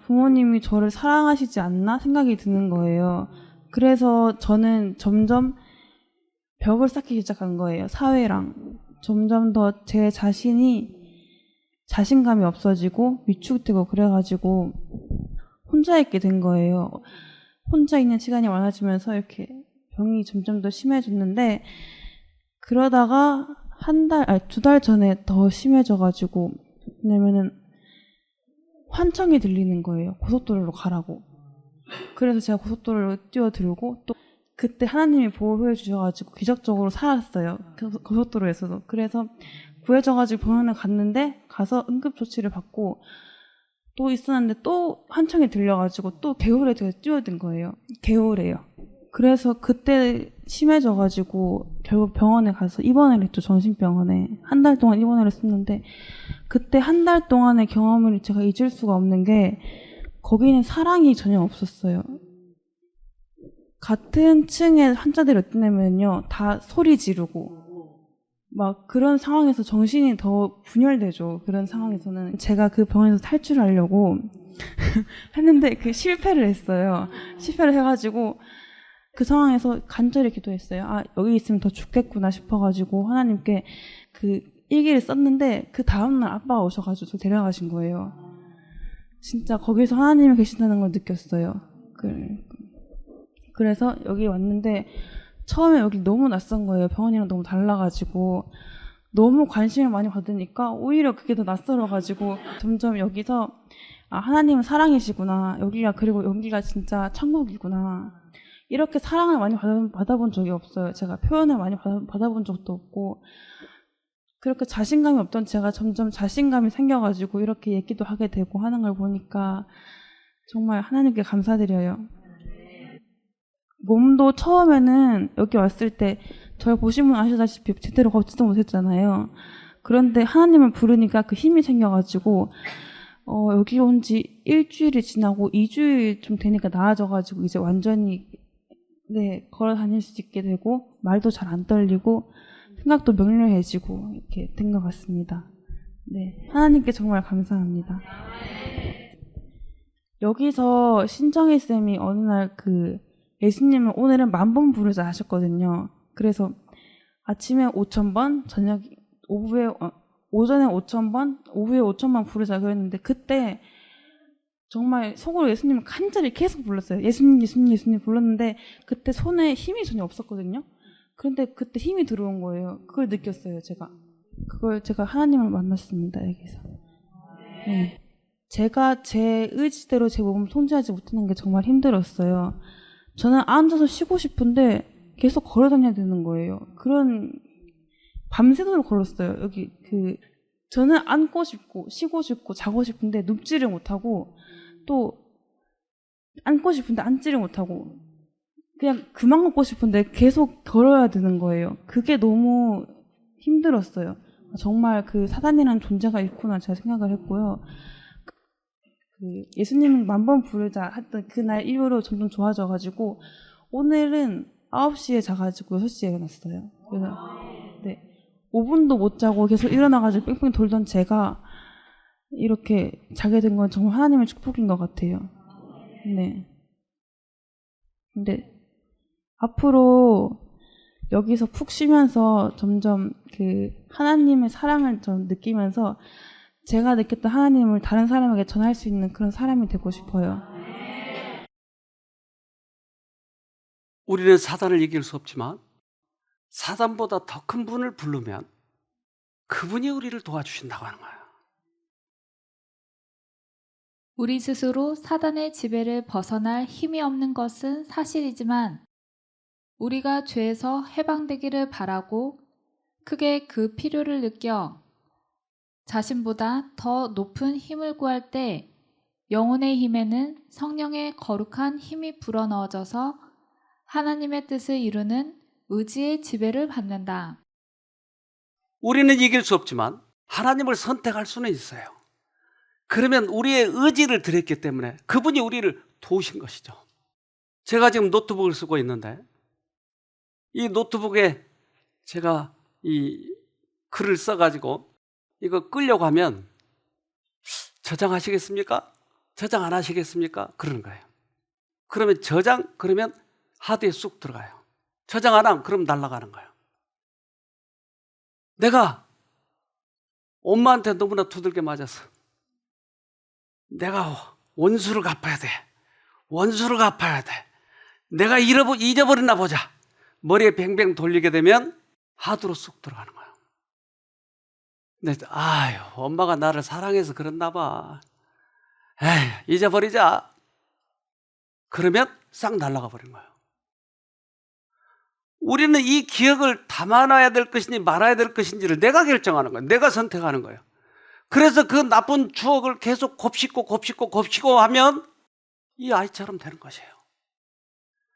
Speaker 3: 부모님이 저를 사랑하시지 않나 생각이 드는 거예요. 그래서 저는 점점 벽을 쌓기 시작한 거예요. 사회랑. 점점 더 제 자신이 자신감이 없어지고 위축되고 그래가지고 혼자 있게 된 거예요. 혼자 있는 시간이 많아지면서 이렇게 병이 점점 더 심해졌는데 그러다가 2달 전에 더 심해져가지고 왜냐면은 환청이 들리는 거예요. 고속도로로 가라고. 그래서 제가 고속도로로 뛰어들고 또 그때 하나님이 보호해 주셔가지고 기적적으로 살았어요. 고속도로에서도. 그래서 구해져가지고 병원에 갔는데 가서 응급조치를 받고 또 있었는데 또 환청이 들려가지고 또 개울에 뛰어든 거예요. 개울에요. 그래서 그때 심해져가지고 결국 병원에 가서 입원을 했죠. 정신병원에. 1달 동안 입원을 했었는데 그때 1달 동안의 경험을 제가 잊을 수가 없는 게 거기는 사랑이 전혀 없었어요. 같은 층의 환자들이 어떠냐면요. 다 소리 지르고 막 그런 상황에서 정신이 더 분열되죠. 그런 상황에서는. 제가 그 병원에서 탈출하려고 했는데 실패를 했어요. 실패를 해가지고 그 상황에서 간절히 기도했어요. 여기 있으면 더 죽겠구나 싶어가지고 하나님께 그 일기를 썼는데 그 다음날 아빠가 오셔가지고 저 데려가신 거예요. 진짜 거기서 하나님이 계신다는 걸 느꼈어요. 그래서 여기 왔는데 처음에 여기 너무 낯선 거예요. 병원이랑 너무 달라가지고 너무 관심을 많이 받으니까 오히려 그게 더 낯설어가지고 점점 여기서 하나님은 사랑이시구나. 그리고 여기가 진짜 천국이구나. 이렇게 사랑을 많이 받아본 적이 없어요. 제가 표현을 많이 받아본 적도 없고 그렇게 자신감이 없던 제가 점점 자신감이 생겨가지고 이렇게 얘기도 하게 되고 하는 걸 보니까 정말 하나님께 감사드려요. 몸도 처음에는 여기 왔을 때 저를 보시면 아시다시피 제대로 걷지도 못했잖아요. 그런데 하나님을 부르니까 그 힘이 생겨가지고 여기 온 지 일주일이 지나고 2주일 좀 되니까 나아져가지고 이제 완전히 걸어 다닐 수 있게 되고 말도 잘 안 떨리고 생각도 명료해지고 이렇게 된 것 같습니다. 네, 하나님께 정말 감사합니다. 여기서 신정희 쌤이 어느 날 예수님을 오늘은 10,000번 부르자 하셨거든요. 그래서 아침에 5,000번, 오전에 5,000번, 오후에 5,000번 부르자 그랬는데 그때 정말 속으로 예수님을 간절히 계속 불렀어요. 예수님, 예수님, 예수님 불렀는데 그때 손에 힘이 전혀 없었거든요. 그런데 그때 힘이 들어온 거예요. 그걸 느꼈어요, 제가. 그걸 제가 하나님을 만났습니다, 여기서. 네. 제가 제 의지대로 제 몸을 통제하지 못하는 게 정말 힘들었어요. 저는 앉아서 쉬고 싶은데 계속 걸어 다녀야 되는 거예요. 밤새도록 걸었어요. 여기 저는 앉고 싶고 쉬고 싶고 자고 싶은데 눕지를 못하고 또 앉고 싶은데 앉지를 못하고 그냥 그만 걷고 싶은데 계속 걸어야 되는 거예요. 그게 너무 힘들었어요. 정말 사단이라는 존재가 있구나 제가 생각을 했고요. 예수님을 10,000번 부르자 했던 그날 이후로 점점 좋아져가지고 오늘은 9시에 자가지고 6시에 일어났어요. 그래서 5분도 못 자고 계속 일어나가지고 뺑뺑 돌던 제가 이렇게 자게 된 건 정말 하나님의 축복인 것 같아요. 네. 근데 앞으로 여기서 푹 쉬면서 점점 하나님의 사랑을 좀 느끼면서 제가 느꼈던 하나님을 다른 사람에게 전할 수 있는 그런 사람이 되고 싶어요.
Speaker 1: 우리는 사단을 이길 수 없지만 사단보다 더 큰 분을 부르면 그분이 우리를 도와주신다고 하는 거예요.
Speaker 2: 우리 스스로 사단의 지배를 벗어날 힘이 없는 것은 사실이지만 우리가 죄에서 해방되기를 바라고 크게 그 필요를 느껴 자신보다 더 높은 힘을 구할 때 영혼의 힘에는 성령의 거룩한 힘이 불어넣어져서 하나님의 뜻을 이루는 의지의 지배를 받는다.
Speaker 1: 우리는 이길 수 없지만 하나님을 선택할 수는 있어요. 그러면 우리의 의지를 드렸기 때문에 그분이 우리를 도우신 것이죠. 제가 지금 노트북을 쓰고 있는데 이 노트북에 제가 이 글을 써가지고 이거 끌려고 하면 저장하시겠습니까? 저장 안 하시겠습니까? 그러는 거예요. 그러면 그러면 하드에 쑥 들어가요. 저장 안 하면 그럼 날아가는 거예요. 내가 엄마한테 너무나 두들겨 맞아서 내가 원수를 갚아야 돼. 원수를 갚아야 돼. 내가 잊어버렸나 보자. 머리에 뱅뱅 돌리게 되면 하드로 쑥 들어가는 거예요. 근데 엄마가 나를 사랑해서 그랬나 봐. 에이, 잊어버리자. 그러면 싹 날아가 버린 거예요. 우리는 이 기억을 담아놔야 될 것인지 말아야 될 것인지를 내가 결정하는 거예요. 내가 선택하는 거예요. 그래서 그 나쁜 추억을 계속 곱씹고 하면 이 아이처럼 되는 것이에요.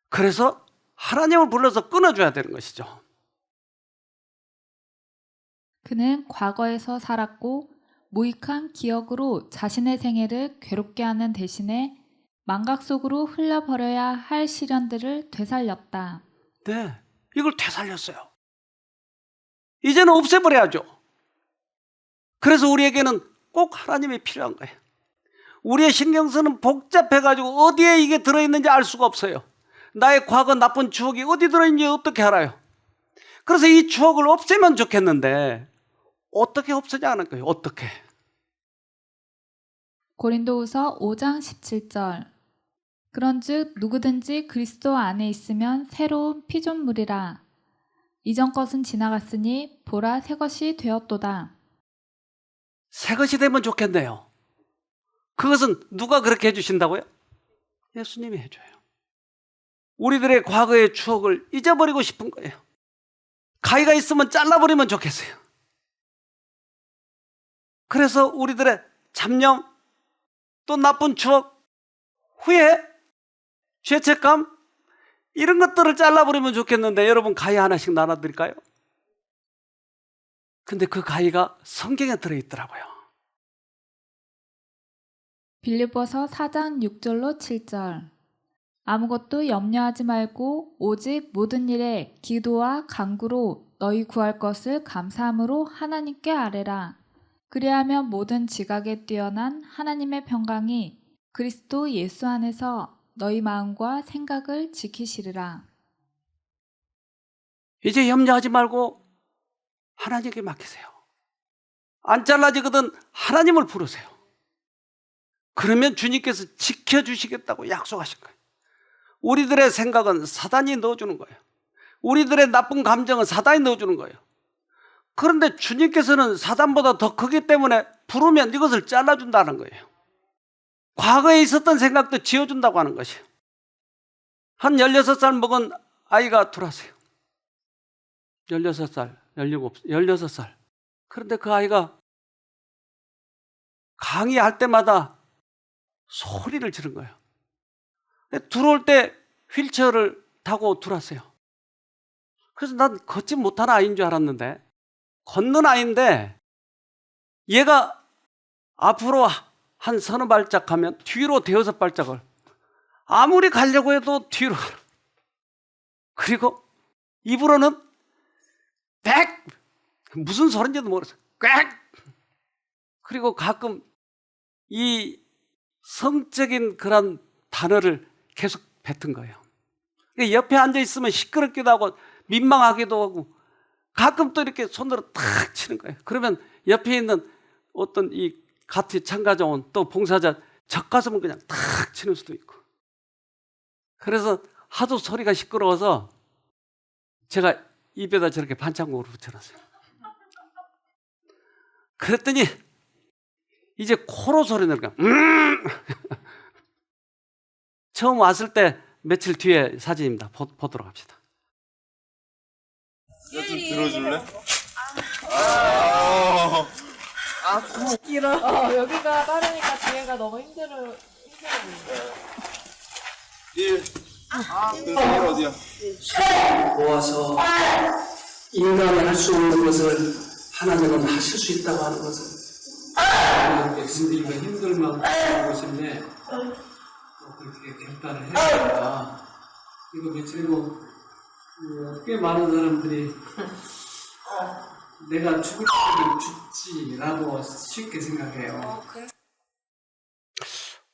Speaker 1: 그래서 하나님을 불러서 끊어줘야 되는 것이죠.
Speaker 2: 그는 과거에서 살았고 무익한 기억으로 자신의 생애를 괴롭게 하는 대신에 망각 속으로 흘려버려야 할 시련들을 되살렸다.
Speaker 1: 네, 이걸 되살렸어요. 이제는 없애버려야죠. 그래서 우리에게는 꼭 하나님이 필요한 거예요. 우리의 신경쓰는 복잡해가지고 어디에 이게 들어있는지 알 수가 없어요. 나의 과거 나쁜 추억이 어디 들어있는지 어떻게 알아요? 그래서 이 추억을 없애면 좋겠는데 어떻게 없애냐는 거예요. 어떻게?
Speaker 2: 고린도후서 5장 17절. 그런즉 누구든지 그리스도 안에 있으면 새로운 피조물이라. 이전 것은 지나갔으니 보라 새 것이 되었도다.
Speaker 1: 새 것이 되면 좋겠네요. 그것은 누가 그렇게 해주신다고요? 예수님이 해줘요. 우리들의 과거의 추억을 잊어버리고 싶은 거예요. 가위가 있으면 잘라버리면 좋겠어요. 그래서 우리들의 잡념, 또 나쁜 추억, 후회, 죄책감 이런 것들을 잘라버리면 좋겠는데 여러분 가위 하나씩 나눠드릴까요? 근데 그 가위가 성경에 들어있더라고요.
Speaker 2: 빌립보서 4장 6절로 7절. 아무것도 염려하지 말고 오직 모든 일에 기도와 간구로 너희 구할 것을 감사함으로 하나님께 아뢰라. 그리하면 모든 지각에 뛰어난 하나님의 평강이 그리스도 예수 안에서 너희 마음과 생각을 지키시리라.
Speaker 1: 이제 염려하지 말고 하나님께 맡기세요. 안 잘라지거든 하나님을 부르세요. 그러면 주님께서 지켜주시겠다고 약속하신 거예요. 우리들의 생각은 사단이 넣어주는 거예요. 우리들의 나쁜 감정은 사단이 넣어주는 거예요. 그런데 주님께서는 사단보다 더 크기 때문에 부르면 이것을 잘라준다는 거예요. 과거에 있었던 생각도 지워준다고 하는 것이에요. 한 16살 먹은 아이가 들어왔어요. 16살, 16살. 그런데 그 아이가 강의할 때마다 소리를 지른 거예요. 들어올 때 휠체어를 타고 들어왔어요. 그래서 난 걷지 못하는 아이인 줄 알았는데, 걷는 아이인데 얘가 앞으로 한 서너 발짝 가면 뒤로 대여섯 발짝을 아무리 가려고 해도 뒤로 가라. 그리고 입으로는 백! 무슨 소린지도 모르겠어요. 꽥! 그리고 가끔 이 성적인 그런 단어를 계속 뱉은 거예요. 옆에 앉아 있으면 시끄럽기도 하고 민망하기도 하고 가끔 또 이렇게 손으로 탁 치는 거예요. 그러면 옆에 있는 어떤 이 같이 참가자 온 또 봉사자 젖가슴은 그냥 탁 치는 수도 있고. 그래서 하도 소리가 시끄러워서 제가 입에다 저렇게 반창고를 붙여놨어요. 그랬더니 이제 코로 소리 내는 거야. 처음 왔을 때 며칠 뒤에 사진입니다. 보도록 합시다.
Speaker 4: 이거 좀 들어줄래?
Speaker 5: 길어. 여기가 빠르니까 뒤에가 너무 힘들어 보여.
Speaker 4: 1. 그래서 1 어디야?
Speaker 1: 모아서 인간이 할 수 없는 것을 하나님은 하실 수 있다고 하는 것을 백성들과 힘들만 하는 것인데 그렇게 결단을 했으니까 이거 며칠이고 꽤 많은 사람들이 내가 죽을 때는 죽지라고 쉽게 생각해요.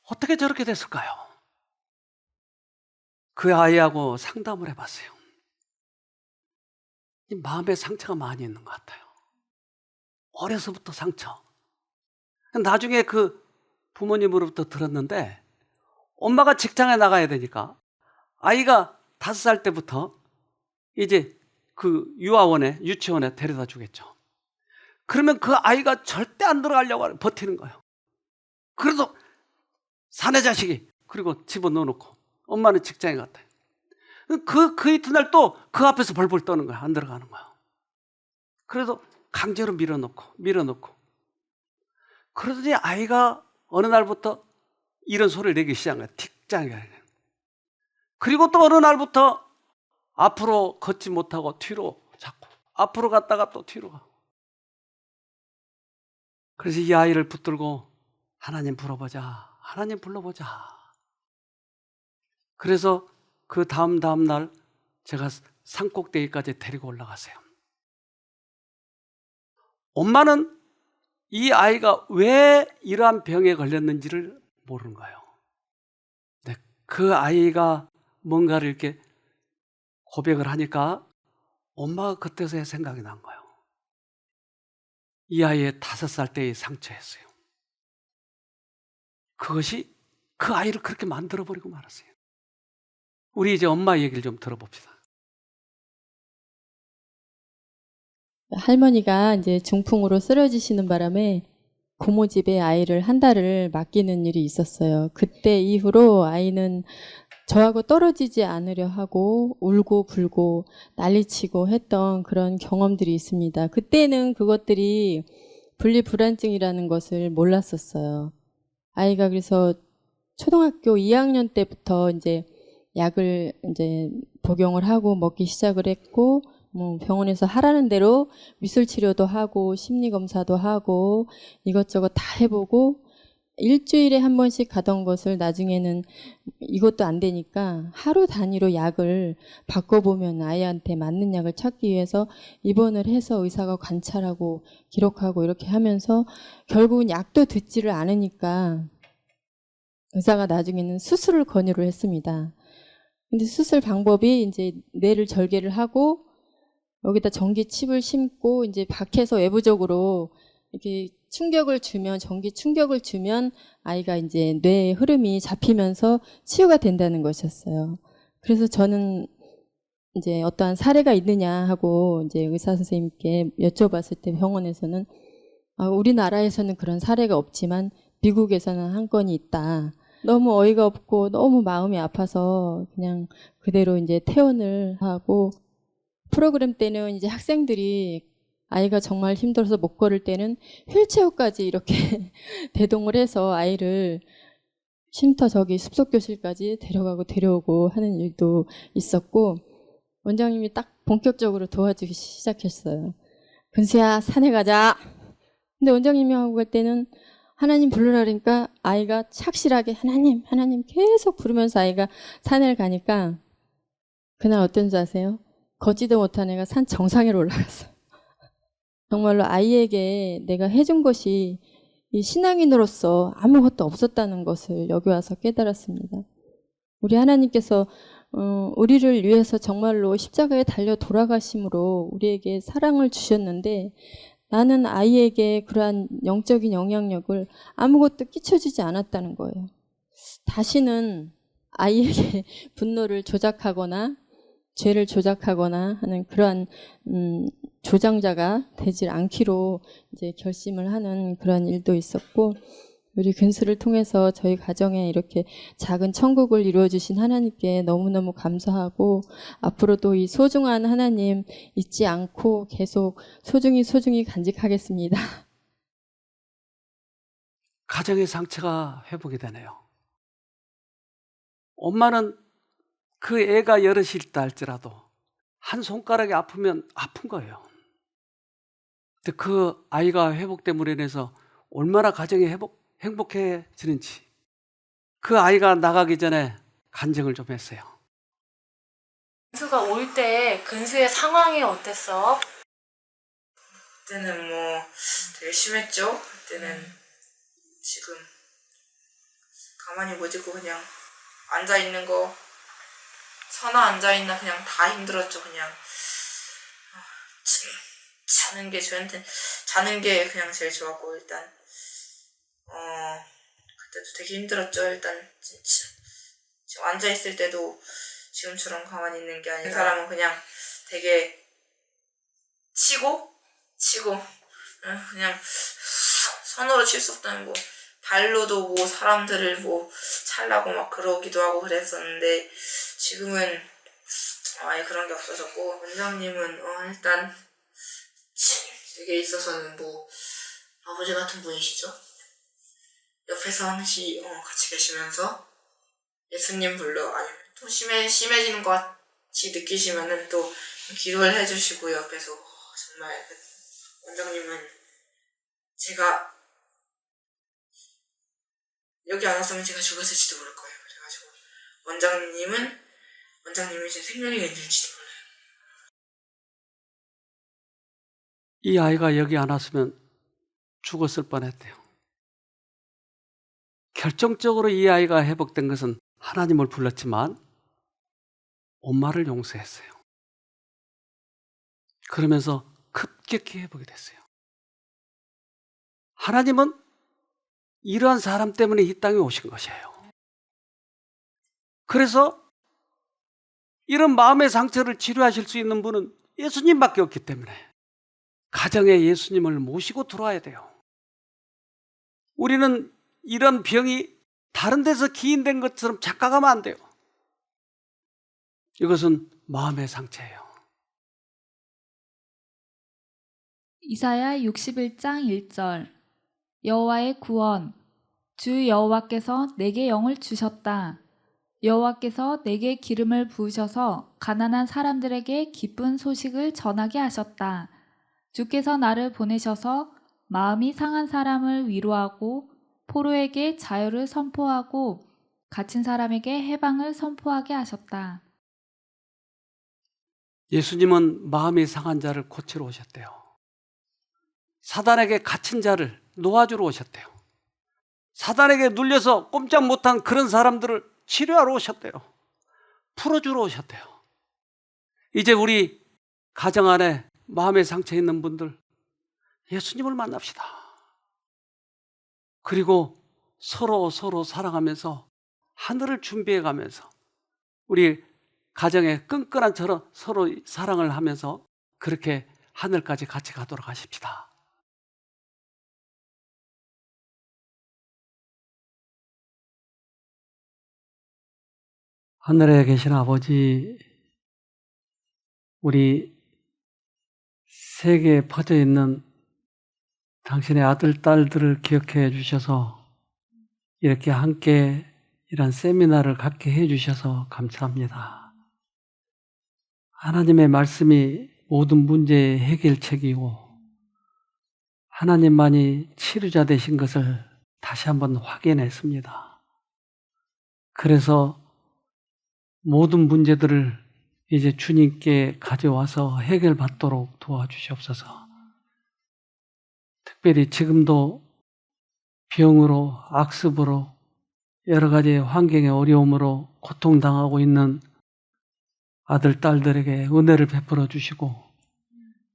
Speaker 1: 어떻게 저렇게 됐을까요? 그 아이하고 상담을 해봤어요. 이 마음에 상처가 많이 있는 것 같아요. 어려서부터 상처. 나중에 그 부모님으로부터 들었는데 엄마가 직장에 나가야 되니까 아이가 5살 때부터 이제 그 유치원에 데려다 주겠죠. 그러면 그 아이가 절대 안 들어가려고 버티는 거예요. 그래도 사내 자식이 그리고 집어넣어 놓고 엄마는 직장에 갔다. 그 이튿날 또 그 앞에서 벌벌 떠는 거야. 안 들어가는 거야. 그래도 강제로 밀어넣고 그러더니 아이가 어느 날부터 이런 소리를 내기 시작한 거야. 틱짱이가. 그리고 또 어느 날부터 앞으로 걷지 못하고 뒤로 자꾸 앞으로 갔다가 또 뒤로 가고. 그래서 이 아이를 붙들고 하나님 불러보자. 하나님 불러보자. 그래서 그 다음 날 제가 산꼭대기까지 데리고 올라갔어요. 엄마는 이 아이가 왜 이러한 병에 걸렸는지를 모르는 거예요. 근데 그 아이가 뭔가를 이렇게 고백을 하니까 엄마가 그때서야 생각이 난 거예요. 이 아이의 5살 때의 상처였어요. 그것이 그 아이를 그렇게 만들어버리고 말았어요. 우리 이제 엄마 얘기를 좀 들어봅시다.
Speaker 6: 할머니가 이제 중풍으로 쓰러지시는 바람에 고모 집에 아이를 한 달을 맡기는 일이 있었어요. 그때 이후로 아이는 저하고 떨어지지 않으려 하고 울고 불고 난리치고 했던 그런 경험들이 있습니다. 그때는 그것들이 분리불안증이라는 것을 몰랐었어요. 아이가 그래서 초등학교 2학년 때부터 이제 약을 이제 복용을 하고 먹기 시작을 했고, 뭐 병원에서 하라는 대로 미술 치료도 하고 심리 검사도 하고 이것저것 다 해보고 일주일에 한 번씩 가던 것을 나중에는 이것도 안 되니까 하루 단위로 약을 바꿔보면 아이한테 맞는 약을 찾기 위해서 입원을 해서 의사가 관찰하고 기록하고 이렇게 하면서 결국은 약도 듣지를 않으니까 의사가 나중에는 수술을 권유를 했습니다. 근데 수술 방법이 이제 뇌를 절개를 하고 여기다 전기 칩을 심고 이제 밖에서 외부적으로 이렇게 충격을 주면, 전기 충격을 주면 아이가 이제 뇌의 흐름이 잡히면서 치유가 된다는 것이었어요. 그래서 저는 이제 어떠한 사례가 있느냐 하고 이제 의사 선생님께 여쭤봤을 때 병원에서는 우리나라에서는 그런 사례가 없지만 미국에서는 한 건이 있다. 너무 어이가 없고 너무 마음이 아파서 그냥 그대로 이제 퇴원을 하고, 프로그램 때는 이제 학생들이 아이가 정말 힘들어서 못 걸을 때는 휠체어까지 이렇게 대동을 해서 아이를 쉼터 저기 숲속교실까지 데려가고 데려오고 하는 일도 있었고, 원장님이 딱 본격적으로 도와주기 시작했어요. 근수야, 산에 가자. 근데 원장님이 하고 갈 때는 하나님 부르라니까 아이가 착실하게 하나님, 하나님 계속 부르면서 아이가 산을 가니까 그날 어떤 줄 아세요? 걷지도 못한 애가 산 정상으로 올라갔어요. 정말로 아이에게 내가 해준 것이 이 신앙인으로서 아무것도 없었다는 것을 여기 와서 깨달았습니다. 우리 하나님께서 우리를 위해서 정말로 십자가에 달려 돌아가심으로 우리에게 사랑을 주셨는데 나는 아이에게 그러한 영적인 영향력을 아무것도 끼쳐주지 않았다는 거예요. 다시는 아이에게 분노를 조작하거나 죄를 조작하거나 하는 그러한 조장자가 되질 않기로 이제 결심을 하는 그런 일도 있었고, 우리 근수를 통해서 저희 가정에 이렇게 작은 천국을 이루어주신 하나님께 너무너무 감사하고, 앞으로도 이 소중한 하나님 잊지 않고 계속 소중히 간직하겠습니다.
Speaker 1: 가정의 상처가 회복이 되네요. 엄마는 그 애가 여럿이 있다 할지라도 한 손가락이 아프면 아픈 거예요. 근데 그 아이가 회복됨으로 인해서 얼마나 가정이 행복해지는지 그 아이가 나가기 전에 간증을 좀 했어요.
Speaker 5: 근수가 올 때 근수의 상황이 어땠어?
Speaker 7: 그때는 뭐 되게 심했죠. 그때는 지금 가만히 못 있고 그냥 앉아 있는 거, 서나 앉아 있나 그냥 다 힘들었죠. 그냥 자는 게 저한테 자는 게 그냥 제일 좋았고, 일단 그때도 되게 힘들었죠. 일단 진짜 지금 앉아 있을 때도 지금처럼 가만히 있는 게 아니라 사람은 그냥 되게 치고 그냥 손으로 칠 수 없다는 뭐 발로도 뭐 사람들을 뭐 찰라고 막 그러기도 하고 그랬었는데 지금은 아예 그런 게 없어졌고, 원장님은 일단 되게 있어서는 뭐 아버지 같은 분이시죠. 옆에서 항시 같이 계시면서 예수님 불러, 아니면 또 심해지는 것 같이 느끼시면은 또 기도를 해주시고 옆에서 정말 원장님은 제가 여기 안 왔으면 제가 죽었을지도 모를 거예요. 그래가지고 원장님이 제 생명이 있는지도 몰라요.
Speaker 1: 이 아이가 여기 안 왔으면 죽었을 뻔했대요. 결정적으로 이 아이가 회복된 것은 하나님을 불렀지만 엄마를 용서했어요. 그러면서 급격히 회복이 됐어요. 하나님은 이러한 사람 때문에 이 땅에 오신 것이에요. 그래서 이런 마음의 상처를 치료하실 수 있는 분은 예수님밖에 없기 때문에 가정에 예수님을 모시고 들어와야 돼요. 우리는 이런 병이 다른 데서 기인된 것처럼 착각하면 안 돼요. 이것은 마음의 상처예요.
Speaker 2: 이사야 61장 1절 여호와의 구원 주 여호와께서 내게 영을 주셨다. 여호와께서 내게 기름을 부으셔서 가난한 사람들에게 기쁜 소식을 전하게 하셨다. 주께서 나를 보내셔서 마음이 상한 사람을 위로하고 포로에게 자유를 선포하고 갇힌 사람에게 해방을 선포하게 하셨다.
Speaker 1: 예수님은 마음이 상한 자를 고치러 오셨대요. 사단에게 갇힌 자를 놓아주러 오셨대요. 사단에게 눌려서 꼼짝 못한 그런 사람들을 치료하러 오셨대요. 풀어주러 오셨대요. 이제 우리 가정 안에 마음에 상처 있는 분들 예수님을 만납시다. 그리고 서로 사랑하면서 하늘을 준비해 가면서 우리 가정에 끈끈한 서로 사랑을 하면서 그렇게 하늘까지 같이 가도록 하십시다. 하늘에 계신 아버지, 우리 세계에 퍼져 있는 당신의 아들, 딸들을 기억해 주셔서 이렇게 함께 이런 세미나를 갖게 해 주셔서 감사합니다. 하나님의 말씀이 모든 문제의 해결책이고 하나님만이 치료자 되신 것을 다시 한번 확인했습니다. 그래서 모든 문제들을 이제 주님께 가져와서 해결받도록 도와주시옵소서. 특별히 지금도 병으로, 악습으로, 여러 가지 환경의 어려움으로 고통당하고 있는 아들, 딸들에게 은혜를 베풀어 주시고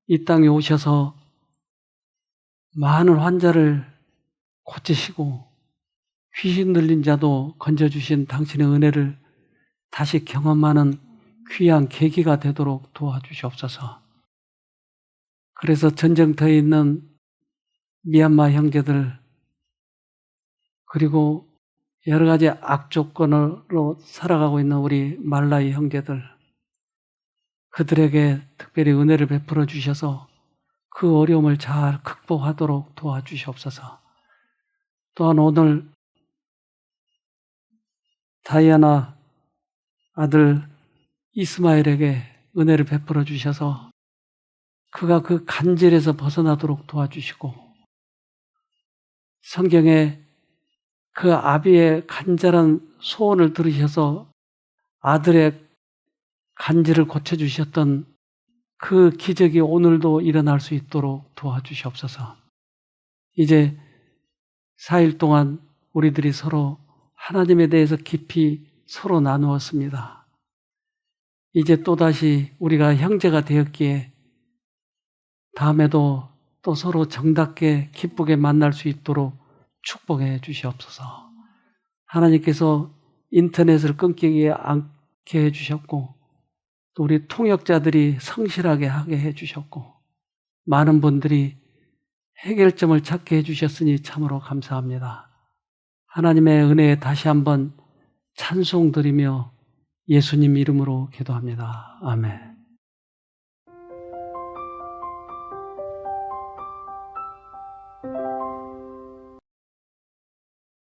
Speaker 1: 이 땅에 오셔서 많은 환자를 고치시고 귀신 들린 자도 건져주신 당신의 은혜를 다시 경험하는 귀한 계기가 되도록 도와주시옵소서. 그래서 전쟁터에 있는 미얀마 형제들 그리고 여러 가지 악조건으로 살아가고 있는 우리 말라이 형제들 그들에게 특별히 은혜를 베풀어 주셔서 그 어려움을 잘 극복하도록 도와주시옵소서. 또한 오늘 다이아나 아들 이스마엘에게 은혜를 베풀어 주셔서 그가 그 간절에서 벗어나도록 도와주시고 성경에 그 아비의 간절한 소원을 들으셔서 아들의 간질을 고쳐주셨던 그 기적이 오늘도 일어날 수 있도록 도와주시옵소서. 이제 4일 동안 우리들이 서로 하나님에 대해서 깊이 서로 나누었습니다. 이제 또다시 우리가 형제가 되었기에 다음에도 또 서로 정답게 기쁘게 만날 수 있도록 축복해 주시옵소서. 하나님께서 인터넷을 끊기지 않게 해주셨고 또 우리 통역자들이 성실하게 하게 해주셨고 많은 분들이 해결점을 찾게 해주셨으니 참으로 감사합니다. 하나님의 은혜에 다시 한번 찬송드리며 예수님 이름으로 기도합니다. 아멘.